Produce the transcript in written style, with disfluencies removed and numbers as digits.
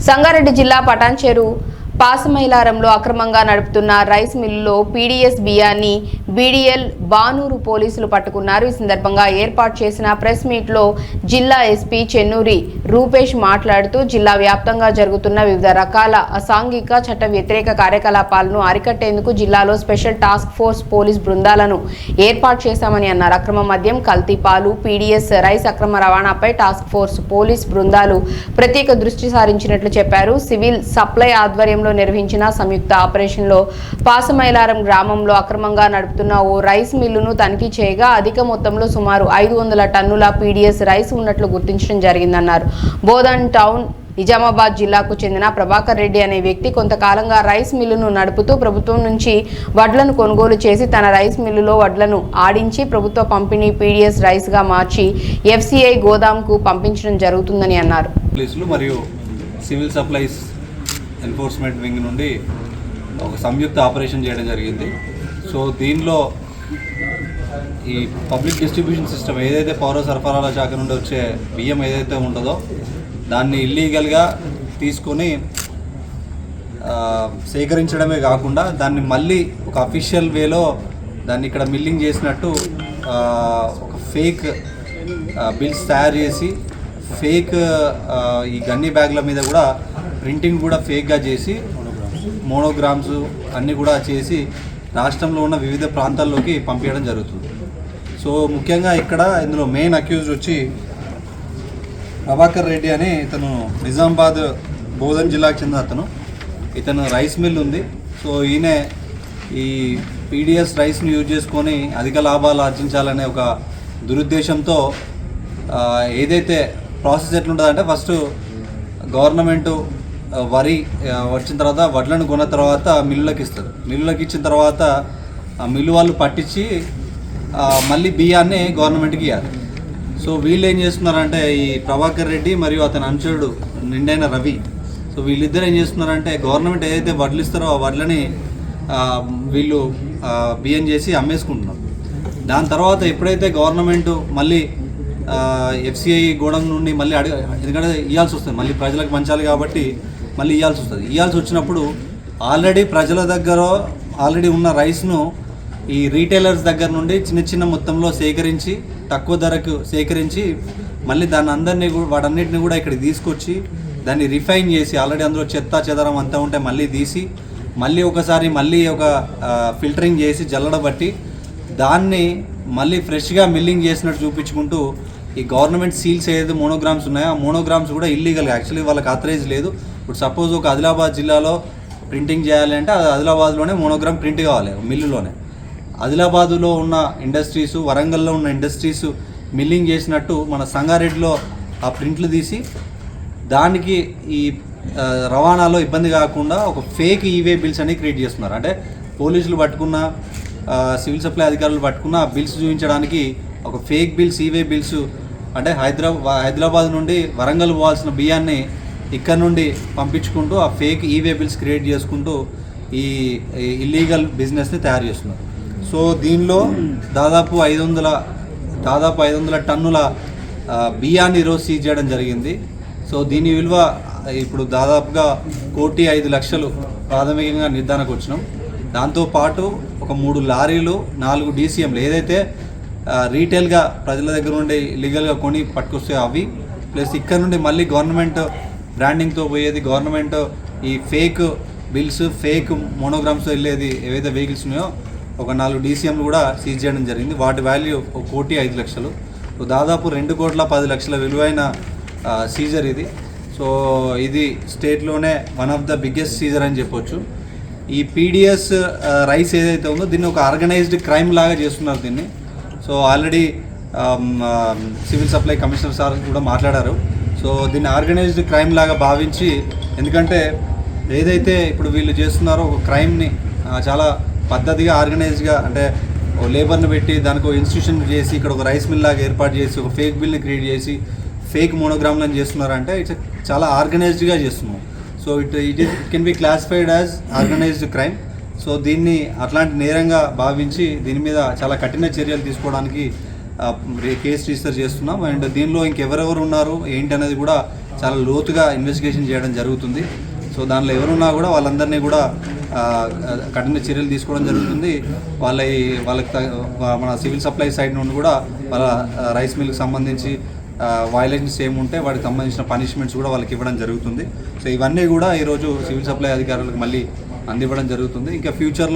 సంగారెడ్డి జిల్లా పటాన్చెరు పాసమైలారంలో అక్రమంగా నడుపుతున్న రైస్ మిల్లులో పీడీఎస్ బియ్యాన్ని బీడీఎల్ బానూరు పోలీసులు పట్టుకున్నారు. ఈ సందర్భంగా ఏర్పాటు చేసిన ప్రెస్ మీట్లో జిల్లా ఎస్పీ చెన్నూరి రూపేష్ మాట్లాడుతూ జిల్లా వ్యాప్తంగా జరుగుతున్న వివిధ రకాల అసాంఘిక చట్ట వ్యతిరేక కార్యకలాపాలను అరికట్టేందుకు జిల్లాలో స్పెషల్ టాస్క్ ఫోర్స్ పోలీస్ బృందాలను ఏర్పాటు చేశామని అన్నారు. అక్రమ మద్యం, కల్తీ పాలు, పీడీఎస్ రైస్ అక్రమ రవాణాపై టాస్క్ ఫోర్స్ పోలీస్ బృందాలు ప్రత్యేక దృష్టి సారించినట్లు చెప్పారు. సివిల్ సప్లై ఆధ్వర్యంలో నిర్వహించిన సంయుక్త ఆపరేషన్లో పాసమైలారం గ్రామంలో అక్రమంగా నడుపుతున్న ఓ రైస్ మిల్లును తనిఖీ చేయగా అధిక మొత్తంలో సుమారు 500 టన్నుల పీడీఎస్ రైస్ ఉన్నట్లు గుర్తించడం జరిగిందన్నారు. బోధన్ టౌన్ నిజామాబాద్ జిల్లాకు చెందిన ప్రభాకర్ రెడ్డి అనే వ్యక్తి కొంతకాలంగా రైస్ మిల్లును నడుపుతూ ప్రభుత్వం నుంచి వడ్లను కొనుగోలు చేసి తన రైస్ మిల్లులో వడ్లను ఆడించి ప్రభుత్వ పంపిణీ పీడీఎస్ రైస్గా మార్చి ఎఫ్సిఐ గోదాంకు పంపించడం జరుగుతుందని అన్నారు. మరియు సివిల్ సప్లైస్ ఎన్ఫోర్స్మెంట్ వింగ్ నుండి ఒక సంయుక్త ఆపరేషన్ చేయడం జరిగింది. సో దీనిలో ఈ పబ్లిక్ డిస్ట్రిబ్యూషన్ సిస్టమ్ ఏదైతే పౌర సరఫరాల శాఖ నుండి వచ్చే బియ్యం ఏదైతే ఉంటుందో దాన్ని ఇల్లీగల్గా తీసుకొని సేకరించడమే కాకుండా దాన్ని మళ్ళీ ఒక అఫీషియల్ వేలో దాన్ని ఇక్కడ మిల్లింగ్ చేసినట్టు ఒక ఫేక్ బిల్స్ తయారు చేసి ఫేక్ ఈ గన్నీ బ్యాగ్ల మీద కూడా ప్రింటింగ్ కూడా ఫేక్గా చేసి మోనోగ్రామ్స్ అన్నీ కూడా చేసి రాష్ట్రంలో ఉన్న వివిధ ప్రాంతాల్లోకి పంపించడం జరుగుతుంది. సో ముఖ్యంగా ఇక్కడ ఇందులో మెయిన్ అక్యూజ్డ్ వచ్చి ప్రభాకర్ రెడ్డి అని ఇతను నిజామాబాద్ బోధన్ జిల్లాకు చెందిన ఇతను రైస్ మిల్ ఉంది. సో ఈయన ఈ పీడీఎస్ రైస్ని యూజ్ చేసుకొని అధిక లాభాలు ఆర్జించాలనే ఒక దురుద్దేశంతో ఏదైతే ప్రాసెస్ ఎట్లుంటుందంటే ఫస్ట్ గవర్నమెంటు వరి వచ్చిన తర్వాత వడ్లను కొన్న తర్వాత మిల్లులకు ఇస్తారు. మిల్లులకు ఇచ్చిన తర్వాత ఆ మిల్లు వాళ్ళు పట్టించి మళ్ళీ బియ్యాన్ని గవర్నమెంట్కి ఇవ్వాలి. సో వీళ్ళు ఏం చేస్తున్నారంటే ఈ ప్రభాకర్ రెడ్డి మరియు అతని అనుచరుడు నిండైన రవి, సో వీళ్ళిద్దరు ఏం చేస్తున్నారంటే గవర్నమెంట్ ఏదైతే వడ్లు ఇస్తారో ఆ వడ్లని వీళ్ళు బియ్యం చేసి అమ్మేసుకుంటున్నారు. దాని తర్వాత ఎప్పుడైతే గవర్నమెంట్ మళ్ళీ ఎఫ్సిఐ గోడం నుండి మళ్ళీ ఎందుకంటే ఇవ్వాల్సి వస్తుంది, మళ్ళీ ప్రజలకు పంచాలి కాబట్టి మళ్ళీ ఇవ్వాల్సి వస్తుంది. ఇవ్వాల్సి వచ్చినప్పుడు ఆల్రెడీ ప్రజల దగ్గర ఆల్రెడీ ఉన్న రైస్ను ఈ రీటైలర్స్ దగ్గర నుండి చిన్న చిన్న మొత్తంలో సేకరించి తక్కువ ధరకు సేకరించి మళ్ళీ దాన్ని అందరినీ వాటన్నిటిని కూడా ఇక్కడికి తీసుకొచ్చి దాన్ని రిఫైన్ చేసి ఆల్రెడీ అందులో చెత్త చెదరం అంతా ఉంటే మళ్ళీ తీసి మళ్ళీ ఒకసారి మళ్ళీ ఒక ఫిల్టరింగ్ చేసి జల్లడబట్టి దాన్ని మళ్ళీ ఫ్రెష్గా మిల్లింగ్ చేసినట్టు చూపించుకుంటూ ఈ గవర్నమెంట్ సీల్స్ ఏదైతే మోనోగ్రామ్స్ ఉన్నాయో ఆ మోనోగ్రామ్స్ కూడా ఇల్లీగల్, యాక్చువల్లీ వాళ్ళకి ఆథరైజ్ లేదు. ఇప్పుడు సపోజ్ ఒక ఆదిలాబాద్ జిల్లాలో ప్రింటింగ్ చేయాలి అంటే అది ఆదిలాబాద్లోనే మోనోగ్రామ్ ప్రింట్ కావాలి మిల్లులోనే. ఆదిలాబాదులో ఉన్న ఇండస్ట్రీస్, వరంగల్లో ఉన్న ఇండస్ట్రీస్ మిల్లింగ్ చేసినట్టు మన సంగారెడ్డిలో ఆ ప్రింట్లు తీసి దానికి ఈ రవాణాలో ఇబ్బంది కాకుండా ఒక ఫేక్ ఈవే బిల్స్ అని క్రియేట్ చేస్తున్నారు. అంటే పోలీసులు పట్టుకున్న సివిల్ సప్లై అధికారులు పట్టుకున్న ఆ బిల్స్ చూపించడానికి ఒక ఫేక్ బిల్స్, ఈవే బిల్స్, అంటే హైదరాబాద్ నుండి వరంగల్ పోవాల్సిన బియ్యాన్ని ఇక్కడ నుండి పంపించుకుంటూ ఆ ఫేక్ ఈవే బిల్స్ క్రియేట్ చేసుకుంటూ ఈ ఇల్లీగల్ బిజినెస్ని తయారు చేస్తున్నారు. సో దీనిలో దాదాపు 500 టన్నుల బియ్యాన్ని ఈరోజు సీజ్ చేయడం జరిగింది. సో దీని విలువ ఇప్పుడు దాదాపుగా 1,05,00,000 ప్రాథమికంగా నిర్ధారణకు వచ్చినాం. దాంతోపాటు ఒక 3 లారీలు, 4 డీసీఎంలు ఏదైతే రీటైల్గా ప్రజల దగ్గర నుండి లీగల్గా కొని పట్టుకొస్తే అవి, ప్లస్ ఇక్కడ నుండి మళ్ళీ గవర్నమెంట్ బ్రాండింగ్తో పోయేది, గవర్నమెంట్ ఈ ఫేక్ బిల్స్, ఫేక్ మోనోగ్రామ్స్తో వెళ్ళేది ఏవైతే వెహికల్స్ ఉన్నాయో ఒక 4 డీసీఎంలు కూడా సీజ్ చేయడం జరిగింది. వాటి వాల్యూ 1,05,00,000. సో దాదాపు 2,10,00,000 విలువైన సీజర్ ఇది. సో ఇది స్టేట్లోనే one of the biggest seizure అని చెప్పొచ్చు. ఈ పీడీఎస్ రైస్ ఏదైతే ఉందో దీన్ని ఒక ఆర్గనైజ్డ్ క్రైమ్ లాగా చేస్తున్నారు దీన్ని. So already civil supply commissioner sir కూడా మాట్లాడారు. సో దీన్ని ఆర్గనైజ్డ్ క్రైమ్ లాగా భావించి, ఎందుకంటే ఏదైతే ఇప్పుడు వీళ్ళు చేస్తున్నారో ఒక క్రైమ్ని చాలా పద్ధతిగా ఆర్గనైజ్డ్గా, అంటే ఓ లేబర్ని పెట్టి దానికి ఒక ఇన్స్టిట్యూషన్ చేసి ఇక్కడ ఒక రైస్ మిల్ లాగా ఏర్పాటు చేసి ఒక ఫేక్ బిల్ని క్రియేట్ చేసి ఫేక్ మోనోగ్రామ్లను చేస్తున్నారంటే ఇట్స్ చాలా ఆర్గనైజ్డ్గా చేస్తున్నాం. So it can be classified as organised crime. So దీన్ని అట్లాంటి నేరంగా భావించి దీని మీద చాలా కఠిన చర్యలు తీసుకోవడానికి కేసు రిజిస్టర్ చేస్తున్నాం. అండ్ దీనిలో ఇంకెవరెవరు ఉన్నారు ఏంటి అనేది కూడా చాలా లోతుగా ఇన్వెస్టిగేషన్ చేయడం జరుగుతుంది. సో దానిలో ఎవరున్నా కూడా వాళ్ళందరినీ కూడా కఠిన చర్యలు తీసుకోవడం జరుగుతుంది. వాళ్ళకి మన సివిల్ సప్లై సైడ్ నుండి కూడా వాళ్ళ రైస్ మిల్కి సంబంధించి వయలేషన్స్ ఏముంటే వాటికి సంబంధించిన పనిష్మెంట్స్ కూడా వాళ్ళకి ఇవ్వడం జరుగుతుంది. సో ఇవన్నీ కూడా ఈరోజు సివిల్ సప్లై అధికారులకు మళ్ళీ అందివ్వడం జరుగుతుంది. ఇంకా ఫ్యూచర్లో